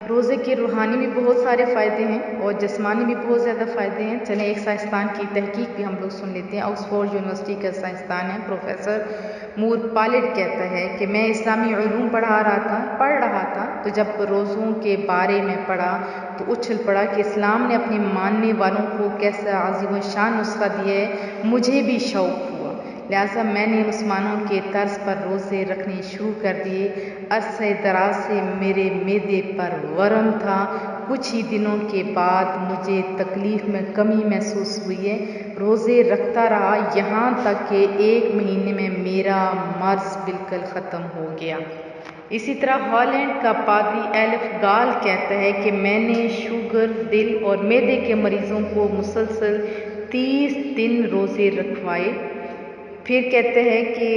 روزے کے روحانی بھی بہت سارے فائدے ہیں اور جسمانی بھی بہت زیادہ فائدے ہیں۔ چلیں ایک سائنسدان کی تحقیق بھی ہم لوگ سن لیتے ہیں۔ آکسفورڈ یونیورسٹی کا سائنسدان ہے پروفیسر مور پالٹ کہتا ہے کہ میں اسلامی علوم پڑھ رہا تھا تو جب روزوں کے بارے میں پڑھا تو اچھل پڑا کہ اسلام نے اپنے ماننے والوں کو کیسا عظیم الشان نسخہ دیا ہے۔ مجھے بھی شوق ہوا، لہٰذا میں نے مسلمانوں کے طرز پر روزے رکھنے شروع کر دیے۔ عرصہ دراز سے میرے معدے پر ورم تھا۔ کچھ ہی دنوں کے بعد مجھے تکلیف میں کمی محسوس ہوئی ہے۔ روزے رکھتا رہا یہاں تک کہ 1 مہینے میں میرا مرض بالکل ختم ہو گیا۔ اسی طرح ہالینڈ کا پادری ایلف گال کہتا ہے کہ میں نے شوگر، دل اور معدے کے مریضوں کو مسلسل 30 دن روزے رکھوائے۔ پھر کہتے ہیں کہ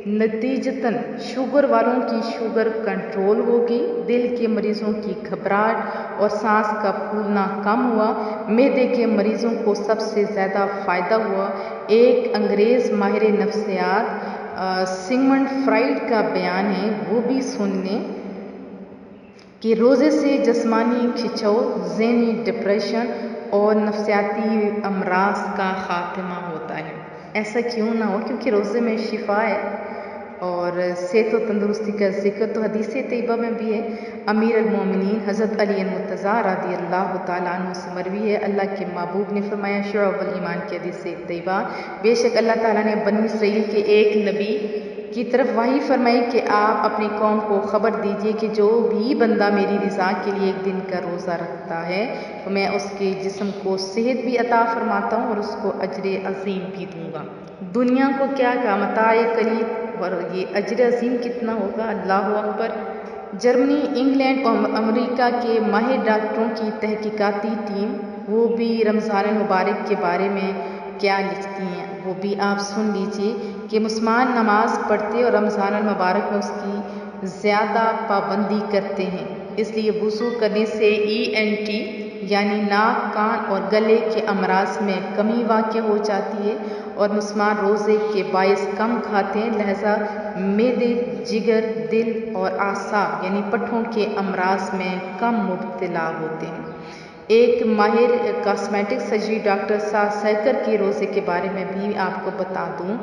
نتیجتاً شوگر والوں کی شوگر کنٹرول ہو گئی، دل کے مریضوں کی گھبراہٹ اور سانس کا پھولنا کم ہوا، معدے کے مریضوں کو سب سے زیادہ فائدہ ہوا۔ ایک انگریز ماہر نفسیات سگمنڈ فرائڈ کا بیان ہے، وہ بھی سن لیں کہ روزے سے جسمانی کھچاؤ، ذہنی ڈپریشن اور نفسیاتی امراض کا خاتمہ ہوتا ہے۔ ایسا کیوں نہ ہو، کیونکہ روزے میں شفا ہے اور صحت و تندرستی کا ذکر تو حدیث طیبہ میں بھی ہے۔ امیر المومنین حضرت علی المرتضیٰ رضی اللہ تعالیٰ عنہ سے مروی ہے، اللہ کے محبوب نے فرمایا، شعب الایمان کی حدیث طیبہ، بے شک اللہ تعالیٰ نے بنی اسرائیل کے ایک نبی کی طرف وحی فرمائی کہ آپ اپنی قوم کو خبر دیجئے کہ جو بھی بندہ میری رضا کے لیے 1 دن کا روزہ رکھتا ہے تو میں اس کے جسم کو صحت بھی عطا فرماتا ہوں اور اس کو اجر عظیم بھی دوں گا۔ دنیا کو کیا کہا، متاع قلیل، اور یہ اجر عظیم کتنا ہوگا، اللہ اکبر۔ جرمنی، انگلینڈ اور امریکہ کے ماہر ڈاکٹروں کی تحقیقاتی ٹیم وہ بھی رمضان المبارک کے بارے میں کیا لکھتی ہیں، وہ بھی آپ سن لیجئے کہ مسلمان نماز پڑھتے اور رمضان المبارک میں اس کی زیادہ پابندی کرتے ہیں، اس لیے وضو کرنے سے ENT یعنی ناک، کان اور گلے کے امراض میں کمی واقع ہو جاتی ہے، اور مسلمان روزے کے باعث کم کھاتے ہیں، لہذا معدے، جگر، دل اور اعصاب یعنی پٹھوں کے امراض میں کم مبتلا ہوتے ہیں۔ ایک ماہر کاسمیٹک سرجری ڈاکٹر سا سیکر کے روزے کے بارے میں بھی آپ کو بتا دوں،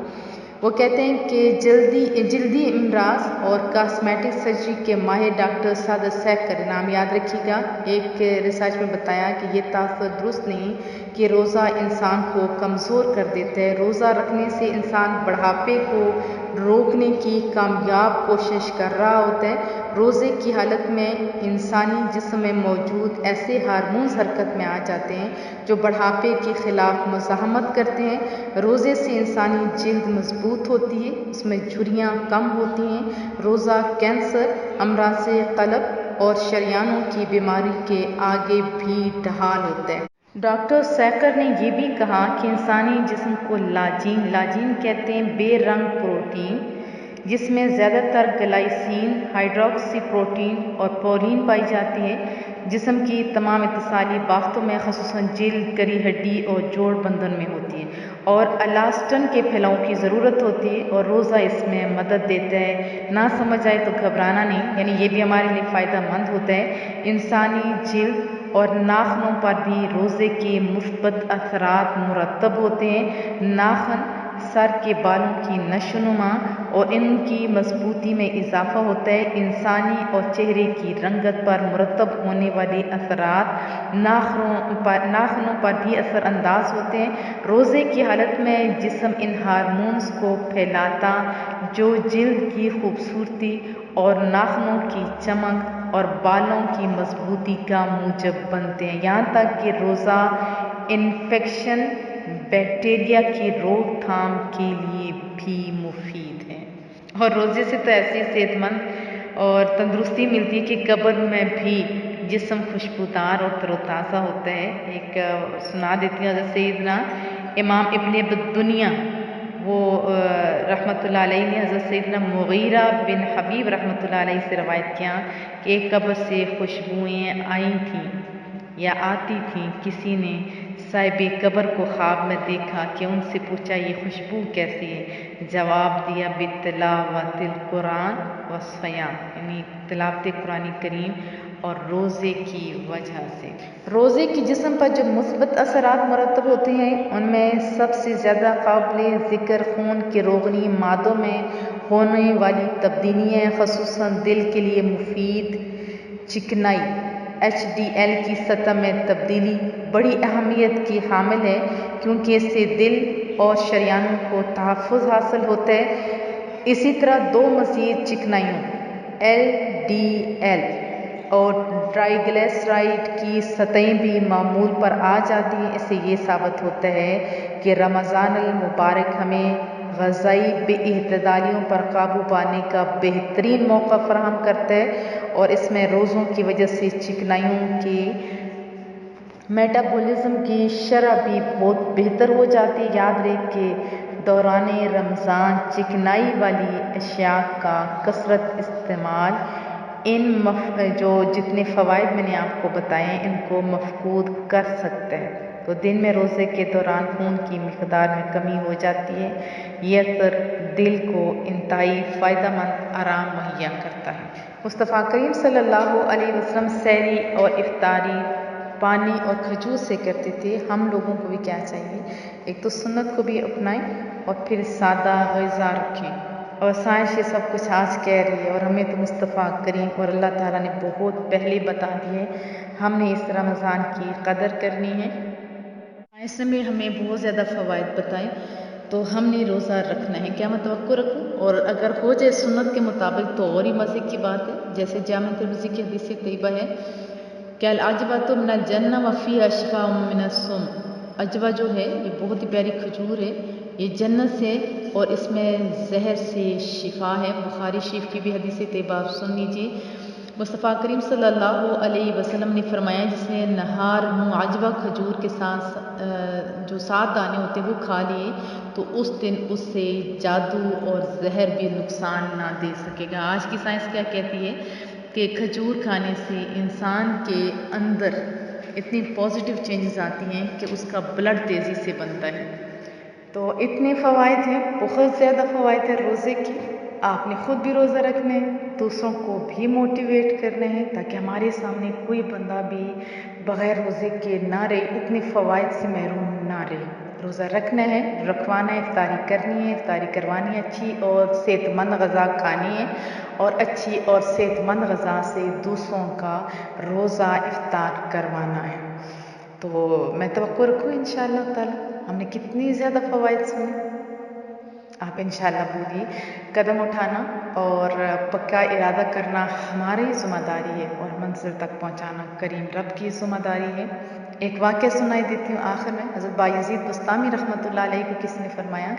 وہ کہتے ہیں کہ جلدی امراض اور کاسمیٹک سرجری کے ماہر ڈاکٹر سعد سیکر، نام یاد رکھیے گا، ایک ریسرچ میں بتایا کہ یہ تاثر درست نہیں کہ روزہ انسان کو کمزور کر دیتا ہے۔ روزہ رکھنے سے انسان بڑھاپے کو روکنے کی کامیاب کوشش کر رہا ہوتا ہے۔ روزے کی حالت میں انسانی جسم میں موجود ایسے ہارمونز حرکت میں آ جاتے ہیں جو بڑھاپے کے خلاف مزاحمت کرتے ہیں۔ روزے سے انسانی جلد مضبوط ہوتی ہے، اس میں جھریاں کم ہوتی ہیں۔ روزہ کینسر، امراض قلب اور شریانوں کی بیماری کے آگے بھی ڈھال ہوتا ہے۔ ڈاکٹر سیکر نے یہ بھی کہا کہ انسانی جسم کو لاجین کہتے ہیں بے رنگ پروٹین، جس میں زیادہ تر گلائسین، ہائیڈروکسی پروٹین اور پولین پائی جاتی ہے، جسم کی تمام اتصالی بافتوں میں خصوصاً جلد، کری ہڈی اور جوڑ بندن میں ہوتی ہے، اور الاسٹن کے پھیلاؤ کی ضرورت ہوتی ہے، اور روزہ اس میں مدد دیتا ہے۔ نہ سمجھ آئے تو گھبرانا نہیں، یعنی یہ بھی ہمارے لیے فائدہ مند ہوتا ہے۔ انسانی جلد اور ناخنوں پر بھی روزے کے مثبت اثرات مرتب ہوتے ہیں۔ ناخن سر کے بالوں کی نشو و نما اور ان کی مضبوطی میں اضافہ ہوتا ہے۔ انسانی اور چہرے کی رنگت پر مرتب ہونے والے اثرات ناخنوں پر بھی اثر انداز ہوتے ہیں۔ روزے کی حالت میں جسم ان ہارمونز کو پھیلاتا جو جلد کی خوبصورتی اور ناخنوں کی چمک اور بالوں کی مضبوطی کا موجب بنتے ہیں، یہاں تک کہ روزہ انفیکشن، بیکٹیریا کی روک تھام کے لیے بھی مفید ہے۔ اور روزے سے تو ایسی صحت مند اور تندرستی ملتی ہے کہ قبر میں بھی جسم خوشبودار اور تر و تازہ ہوتا ہے۔ ایک سنا دیتی ہوں، حضرت سیدنا امام ابن دنیا وہ رحمۃ اللہ علیہ نے حضرت سیدنا مغیرہ بن حبیب رحمۃ اللہ علیہ سے روایت کیا کہ ایک قبر سے خوشبوئیں آئی تھیں یا آتی تھیں، کسی نے صاحب قبر کو خواب میں دیکھا کہ ان سے پوچھا یہ خوشبو کیسی ہے؟ جواب دیا بتلاوت القرآن والصیام، یعنی تلاوت قرآن کریم اور روزے کی وجہ سے روزے کی جسم پر جو مثبت اثرات مرتب ہوتے ہیں ان میں سب سے زیادہ قابل ذکر خون کے روغنی مادوں میں ہونے والی تبدیلیاں، خصوصاً دل کے لیے مفید چکنائی HDL کی سطح میں تبدیلی بڑی اہمیت کی حامل ہے، کیونکہ اس سے دل اور شریانوں کو تحفظ حاصل ہوتا ہے۔ اسی طرح دو مزید چکنائیوں LDL اور ٹرائیگلیسرائڈ کی سطحیں بھی معمول پر آ جاتی ہیں۔ اس سے یہ ثابت ہوتا ہے کہ رمضان المبارک ہمیں غذائی بے اعتدالیوں پر قابو پانے کا بہترین موقع فراہم کرتا ہے، اور اس میں روزوں کی وجہ سے چکنائیوں کے میٹابولزم کی شرح بھی بہت بہتر ہو جاتی ہے۔ یاد رکھ کہ دوران رمضان چکنائی والی اشیاء کا کثرت استعمال جو جتنے فوائد میں نے آپ کو بتائے ہیں ان کو مفقود کر سکتا ہے۔ تو دن میں روزے کے دوران خون کی مقدار میں کمی ہو جاتی ہے۔ یہ اثر دل کو انتہائی فائدہ مند آرام مہیا کرتا ہے۔ مصطفیٰ کریم صلی اللہ علیہ وسلم سحری اور افطاری پانی اور کھجور سے کرتے تھے۔ ہم لوگوں کو بھی کیا چاہیے، ایک تو سنت کو بھی اپنائیں اور پھر سادہ غذا رکھیں۔ اور سائنس یہ سب کچھ آج کہہ رہی ہے، اور ہمیں تو مصطفیٰ کریم اور اللہ تعالیٰ نے بہت پہلے بتا دیے، ہم نے اس رمضان کی قدر کرنی ہے۔ سائنس نے ہمیں بہت زیادہ فوائد بتائے، تو ہم نے روزہ رکھنا ہے۔ کیا میں توقع رکھوں؟ اور اگر ہو جائے سنت کے مطابق تو اور ہی مزے کی بات ہے، جیسے جامع ترمذی کی حدیث طیبہ ہے کہ العجبۃ من الجنہ وفیہا شفاء من السم۔ عجبہ جو ہے یہ بہت ہی پیاری کھجور ہے، یہ جنت سے اور اس میں زہر سے شفا ہے۔ بخاری شریف کی بھی حدیث طیبہ آپ سن لیجیے۔ مصطفیٰ کریم صلی اللہ علیہ وسلم نے فرمایا جس نے نہار عجبہ کھجور کے ساتھ جو 7 دانے ہوتے وہ کھا لیے تو اس دن اس سے جادو اور زہر بھی نقصان نہ دے سکے گا۔ آج کی سائنس کیا کہتی ہے کہ کھجور کھانے سے انسان کے اندر اتنی پازیٹیو چینجز آتی ہیں کہ اس کا بلڈ تیزی سے بنتا ہے۔ تو اتنے فوائد ہیں، بہت زیادہ فوائد ہیں روزے کی۔ آپ نے خود بھی روزہ رکھنا ہے، دوسروں کو بھی موٹیویٹ کرنا ہے تاکہ ہمارے سامنے کوئی بندہ بھی بغیر روزے کے نہ رہے، اتنے فوائد سے محروم نہ رہے۔ روزہ رکھنا ہے، رکھوانا ہے، افطاری کرنی ہے، افطاری کروانی ہے، اچھی اور صحت مند غذا کھانی ہے، اور اچھی اور صحت مند غذا سے دوسروں کا روزہ افطار کروانا ہے۔ تو میں توقع رکھوں انشاءاللہ تعالی۔ ہم نے کتنی زیادہ فوائد سنے، آپ انشاءاللہ بولیے قدم اٹھانا اور پکا ارادہ کرنا ہماری ذمہ داری ہے، اور منزل تک پہنچانا کریم رب کی ذمہ داری ہے۔ ایک واقعہ سنائی دیتی ہوں آخر میں۔ حضرت بایزید بستامی رحمۃ اللہ علیہ کو کسی نے فرمایا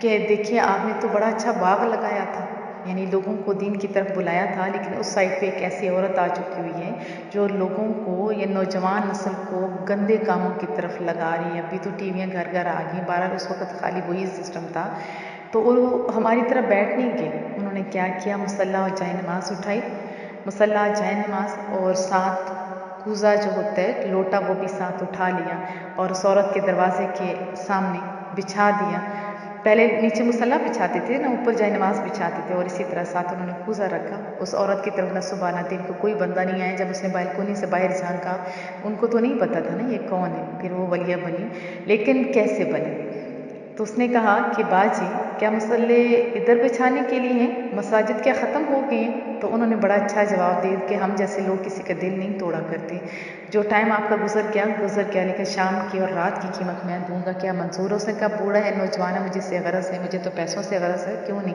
کہ دیکھیے آپ نے تو بڑا اچھا باغ لگایا تھا، یعنی لوگوں کو دین کی طرف بلایا تھا، لیکن اس سائڈ پہ ایک ایسی عورت آ چکی ہوئی ہے جو لوگوں کو یا نوجوان نسل کو گندے کاموں کی طرف لگا رہی ہے۔ ابھی تو ٹی ویاں گھر گھر آ گئی، بہرحال اس وقت خالی وہی سسٹم تھا، تو وہ ہماری طرح بیٹھ نہیں گئے۔ انہوں نے کیا کیا، مصلی اور جائے نماز اٹھائی، مصلی جائے نماز اور ساتھ کوزہ جو ہوتا ہے لوٹا وہ بھی ساتھ اٹھا لیا، اور اس عورت کے دروازے کے سامنے بچھا دیا۔ پہلے نیچے مصلی بچھاتے تھے نا، اوپر جائے نماز بچھاتے تھے، اور اسی طرح ساتھ انہوں نے کوزہ رکھا۔ اس عورت کی طرف نہ صبح نہ دن کو کوئی بندہ نہیں آیا۔ جب اس نے بالکونی سے باہر جھانکا، ان کو تو نہیں پتا تھا نا یہ کون ہے، پھر وہ ولیہ بنی، لیکن کیسے بنی؟ تو اس نے کہا کہ باجی کیا مصلی ادھر بچھانے کے لیے ہیں، مساجد کیا ختم ہو گئے ہیں؟ تو انہوں نے بڑا اچھا جواب دیا کہ ہم جیسے لوگ کسی کا دل نہیں توڑا کرتے، جو ٹائم آپ کا گزر گیا، لیکن شام کی اور رات کی قیمت میں دوں گا، کیا منظور؟ اس نے کہا بوڑھا ہے، نوجوان ہے، مجھے سے غرض ہے، مجھے تو پیسوں سے غرض ہے، کیوں نہیں؟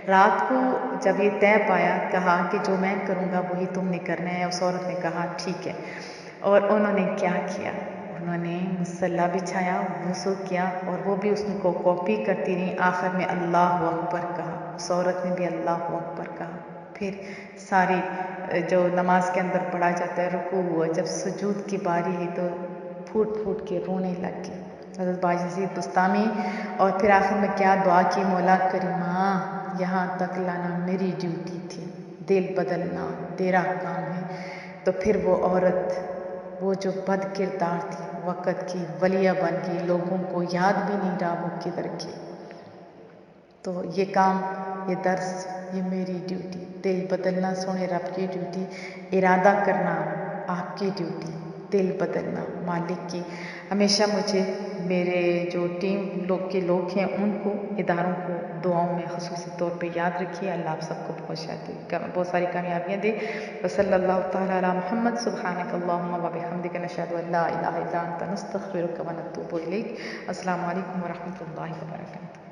رات کو جب یہ طے پایا، کہا کہ جو میں کروں گا وہی تم نے کرنا ہے۔ اس عورت نے کہا ٹھیک ہے، اور انہوں نے کیا کیا، انہوں نے مصلی بچھایا، وضو کیا، اور وہ بھی اس کو کاپی کرتی رہی، آخر میں اللہ اکبر کہا، اس عورت نے بھی اللہ اکبر کہا۔ پھر ساری جو نماز کے اندر پڑھا جاتا ہے رکوع ہوا، جب سجود کی باری ہے تو پھوٹ پھوٹ کے رونے لگ گئی حضرت بایزید بستامی، اور پھر آخر میں کیا دعا کی، مولا کریمہ یہاں تک لانا میری ڈیوٹی تھی، دل بدلنا تیرا کام ہے۔ تو پھر وہ عورت، وہ جو بد کردار تھی، وقت کی ولیہ بن گئی، لوگوں کو یاد بھی نہیں رہا وہ کدھر کی۔ تو یہ کام، یہ درس یہ میری ڈیوٹی، دل بدلنا سونے رب کی ڈیوٹی، ارادہ کرنا آپ کی ڈیوٹی، دل بدلنا مالک کی۔ ہمیشہ مجھے میرے جو ٹیم لوگ ہیں ان کو، اداروں کو دعاؤں میں خصوصی طور پہ یاد رکھیے۔ اللہ آپ سب کو بہت ساری کامیابیاں دے۔ وصلی اللہ تعالیٰ علی محمد، سبحانک اللہم و بحمدک، نشہد ان لا الہ الا انت، نستغفرک و نتوب الیک۔ السلام علیکم ورحمۃ اللہ وبرکاتہ۔